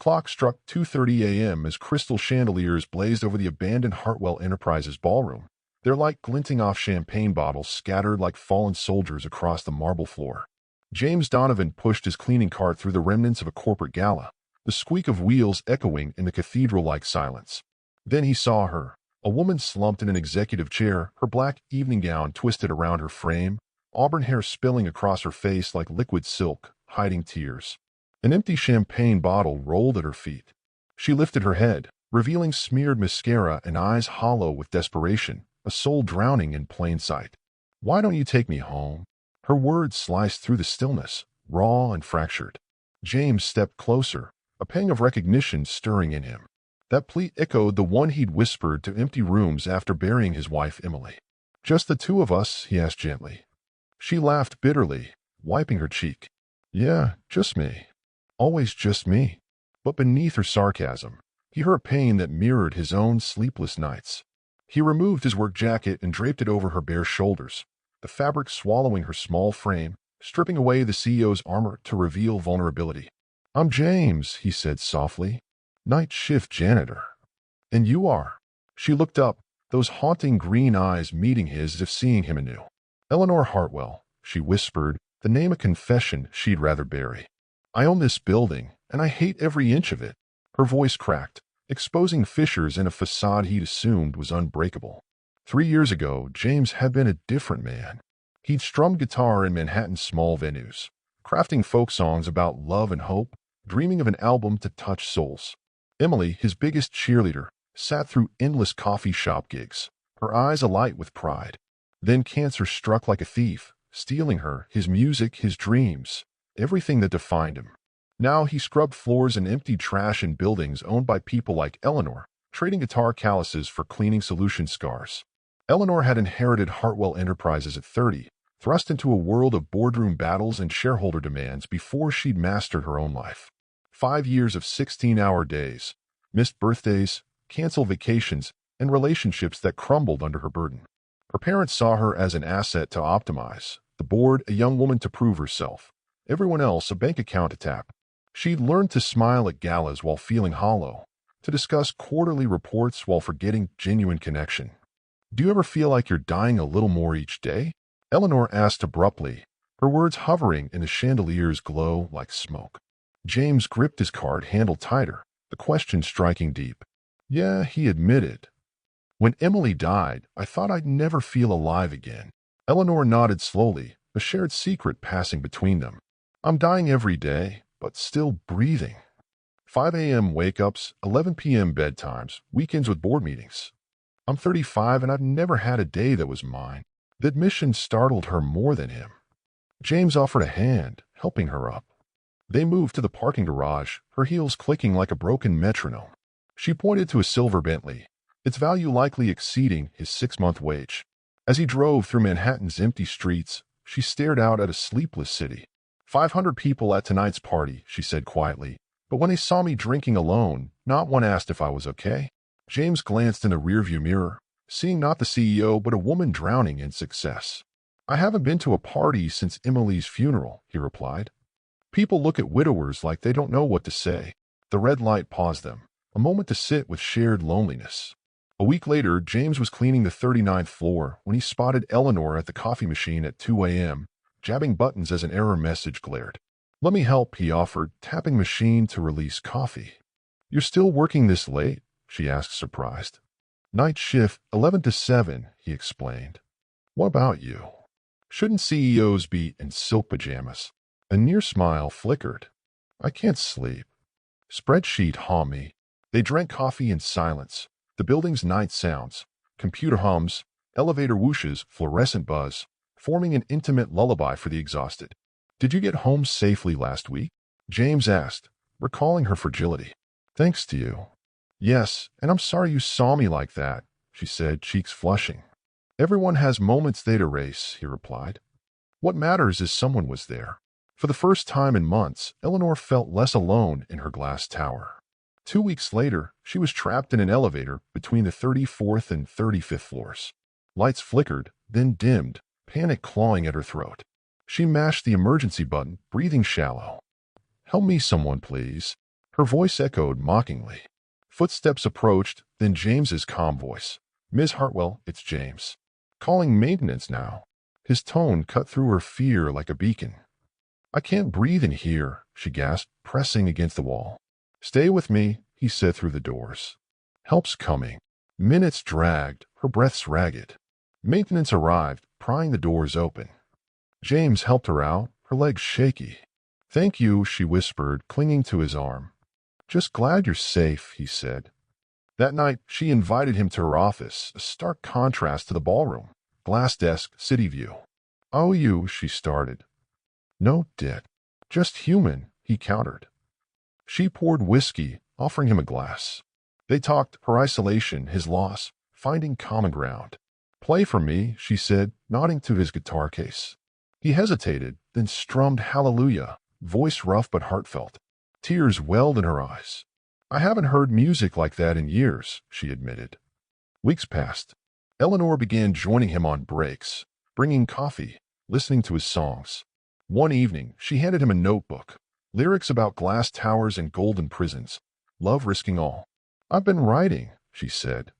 clock struck 2:30 a.m. as crystal chandeliers blazed over the abandoned Hartwell Enterprises ballroom, their light glinting off champagne bottles scattered like fallen soldiers across the marble floor. James Donovan pushed his cleaning cart through the remnants of a corporate gala, the squeak of wheels echoing in the cathedral-like silence. Then he saw her, a woman slumped in an executive chair, her black evening gown twisted around her frame, auburn hair spilling across her face like liquid silk, hiding tears. An empty champagne bottle rolled at her feet. She lifted her head, revealing smeared mascara and eyes hollow with desperation, a soul drowning in plain sight. "Why don't you take me home?" Her words sliced through the stillness, raw and fractured. James stepped closer, a pang of recognition stirring in him. That plea echoed the one he'd whispered to empty rooms after burying his wife Emily. "Just the two of us?" he asked gently. She laughed bitterly, wiping her cheek. "Yeah, just me. Always just me." But beneath her sarcasm, he heard pain that mirrored his own sleepless nights. He removed his work jacket and draped it over her bare shoulders, the fabric swallowing her small frame, stripping away the CEO's armor to reveal vulnerability. "I'm James," he said softly. "Night shift janitor." "And you are?" She looked up, those haunting green eyes meeting his as if seeing him anew. "Eleanor Hartwell," she whispered, the name a confession she'd rather bury. "I own this building, and I hate every inch of it." Her voice cracked, exposing fissures in a facade he'd assumed was unbreakable. 3 years ago, James had been a different man. He'd strummed guitar in Manhattan's small venues, crafting folk songs about love and hope, dreaming of an album to touch souls. Emily, his biggest cheerleader, sat through endless coffee shop gigs, her eyes alight with pride. Then cancer struck like a thief, stealing her, his music, his dreams, everything that defined him. Now he scrubbed floors and emptied trash in buildings owned by people like Eleanor, trading guitar calluses for cleaning solution scars. Eleanor had inherited Hartwell Enterprises at 30, thrust into a world of boardroom battles and shareholder demands before she'd mastered her own life. 5 years of 16-hour days, missed birthdays, canceled vacations, and relationships that crumbled under her burden. Her parents saw her as an asset to optimize, the board a young woman to prove herself, everyone else a bank account to tap. She'd learned to smile at galas while feeling hollow, to discuss quarterly reports while forgetting genuine connection. "Do you ever feel like you're dying a little more each day?" Eleanor asked abruptly, her words hovering in the chandelier's glow like smoke. James gripped his card handle tighter, the question striking deep. "Yeah," he admitted. "When Emily died, I thought I'd never feel alive again." Eleanor nodded slowly, a shared secret passing between them. "I'm dying every day, but still breathing. 5 a.m. wake-ups, 11 p.m. bedtimes, weekends with board meetings. I'm 35 and I've never had a day that was mine." The admission startled her more than him. James offered a hand, helping her up. They moved to the parking garage, her heels clicking like a broken metronome. She pointed to a silver Bentley, its value likely exceeding his 6-month wage. As he drove through Manhattan's empty streets, she stared out at a sleepless city. 500 people at tonight's party," she said quietly, "but when they saw me drinking alone, not one asked if I was okay." James glanced in the rearview mirror, seeing not the CEO but a woman drowning in success. "I haven't been to a party since Emily's funeral," he replied. "People look at widowers like they don't know what to say." The red light paused them, a moment to sit with shared loneliness. A week later, James was cleaning the 39th floor when he spotted Eleanor at the coffee machine at 2 a.m., jabbing buttons as an error message glared. "Let me help," he offered, tapping machine to release coffee. "You're still working this late?" she asked, surprised. "Night shift, 11 to 7, he explained. "What about you? Shouldn't CEOs be in silk pajamas?" A near smile flickered. "I can't sleep." Spreadsheet haunted me. They drank coffee in silence, the building's night sounds, computer hums, elevator whooshes, fluorescent buzz, forming an intimate lullaby for the exhausted. "Did you get home safely last week?" James asked, recalling her fragility. "Thanks to you." "Yes, and I'm sorry you saw me like that," she said, cheeks flushing. "Everyone has moments they'd erase," he replied. "What matters is someone was there." For the first time in months, Eleanor felt less alone in her glass tower. 2 weeks later, she was trapped in an elevator between the 34th and 35th floors. Lights flickered, then dimmed, panic clawing at her throat. She mashed the emergency button, breathing shallow. "Help me, someone, please." Her voice echoed mockingly. Footsteps approached, then James's calm voice. "Ms. Hartwell, it's James. Calling maintenance now." His tone cut through her fear like a beacon. "I can't breathe in here," she gasped, pressing against the wall. "Stay with me," he said through the doors. "Help's coming." Minutes dragged, her breaths ragged. Maintenance arrived, prying the doors open. James helped her out, her legs shaky. "Thank you," she whispered, clinging to his arm. "Just glad you're safe," he said. That night, she invited him to her office, a stark contrast to the ballroom. Glass desk, city view. "Oh, you," she started. "No, Dick. Just human," he countered. She poured whiskey, offering him a glass. They talked, her isolation, his loss, finding common ground. "Play for me," she said, nodding to his guitar case. He hesitated, then strummed Hallelujah, voice rough but heartfelt. Tears welled in her eyes. "I haven't heard music like that in years," she admitted. Weeks passed. Eleanor began joining him on breaks, bringing coffee, listening to his songs. One evening, she handed him a notebook, lyrics about glass towers and golden prisons, love risking all. "I've been writing," she said.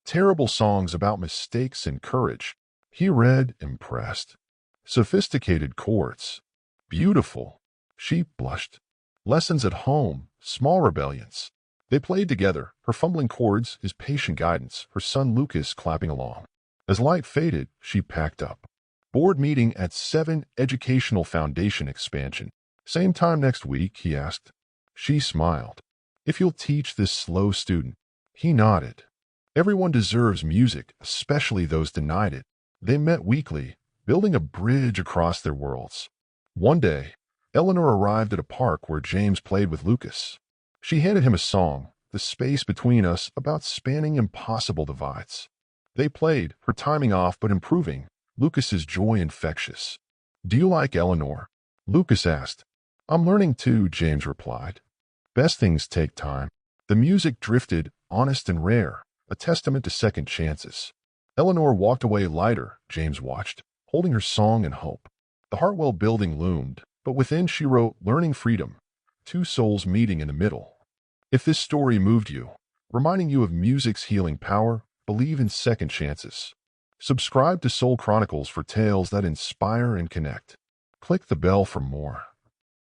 "Terrible songs about mistakes and courage." He read, impressed. Sophisticated chords. Beautiful. She blushed. Lessons at home, small rebellions. They played together, her fumbling chords, his patient guidance, her son Lucas clapping along. As light faded, she packed up. "Board meeting at 7, Educational Foundation expansion. Same time next week," he asked. She smiled. "If you'll teach this slow student." He nodded. Everyone deserves music, especially those denied it. They met weekly, building a bridge across their worlds. One day, Eleanor arrived at a park where James played with Lucas. She handed him a song, the space between us about spanning impossible divides. They played, her timing off but improving, Lucas's joy infectious. "Do you like Eleanor?" Lucas asked. "I'm learning too," James replied. "Best things take time." The music drifted, honest and rare, a testament to second chances. Eleanor walked away lighter, James watched, holding her song and hope. The Hartwell building loomed, but within she wrote, "Learning freedom, two souls meeting in the middle." If this story moved you, reminding you of music's healing power, believe in second chances. Subscribe to Soul Chronicles for tales that inspire and connect. Click the bell for more.